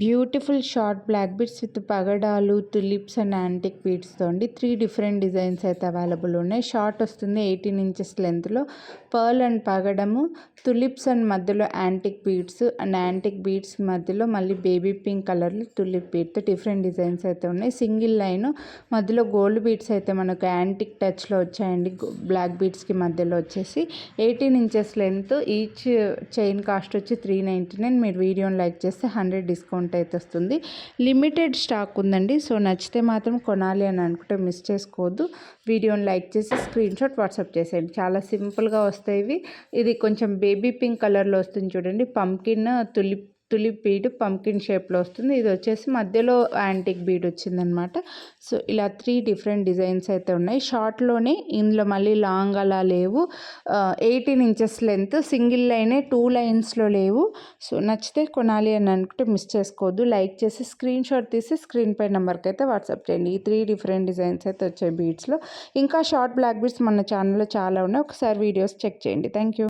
Beautiful short black beads with పగడాలు, tulips and antique బీడ్స్తో అండి 3 డిఫరెంట్ డిజైన్స్ అయితే అవైలబుల్ ఉన్నాయి. షార్ట్ వస్తుంది 18 ఇంచెస్ లెంత్లో, పర్ల్ అండ్ పగడము, తులిప్స్ అండ్ మధ్యలో antique beads and antique beads మధ్యలో మళ్ళీ బేబీ పింక్ కలర్లో తులిప్ బీడ్తో డిఫరెంట్ డిజైన్స్ అయితే ఉన్నాయి. సింగిల్ లైన్ మధ్యలో గోల్డ్ బీడ్స్ అయితే మనకు యాంటిక్ టచ్లో వచ్చాయండి. బ్లాక్ బీడ్స్కి మధ్యలో వచ్చేసి 18 inches length. Each chain cost వచ్చి 399. మీరు వీడియోని లైక్ చేస్తే 100 డిస్కౌంట్ అయితే వస్తుంది. లిమిటెడ్ స్టాక్ ఉందండి. సో నచ్చితే మాత్రం కొనాలి అని అనుకుంటే మిస్ చేసుకోవద్దు. వీడియోని లైక్ చేసి స్క్రీన్ షాట్ వాట్సాప్ చేసేయండి. చాలా సింపుల్గా వస్తాయి. ఇది కొంచెం బేబీ పింక్ కలర్లో వస్తుంది చూడండి. పంకిన్ తులిప్ బీడ్ పంకిన్ షేప్లో వస్తుంది. ఇది వచ్చేసి మధ్యలో యాంటిక్ బీడ్ వచ్చిందనమాట. సో ఇలా 3 డిఫరెంట్ డిజైన్స్ అయితే ఉన్నాయి. షార్ట్లోనే ఇందులో మళ్ళీ లాంగ్ అలా లేవు. 18 ఇంచెస్ లెంత్, సింగిల్ లైనే, 2 లైన్స్లో లేవు. సో నచ్చితే కొనాలి అని అనుకుంటే మిస్ చేసుకోవద్దు. లైక్ చేసి స్క్రీన్ షాట్ తీసి స్క్రీన్ పై నెంబర్కి అయితే వాట్సాప్ చేయండి. ఈ 3 డిఫరెంట్ డిజైన్స్ అయితే వచ్చాయి బీడ్స్లో. ఇంకా షార్ట్ బ్లాక్ బీడ్స్ మన ఛానల్లో చాలా ఉన్నాయి. ఒకసారి వీడియోస్ చెక్ చేయండి. Thank you.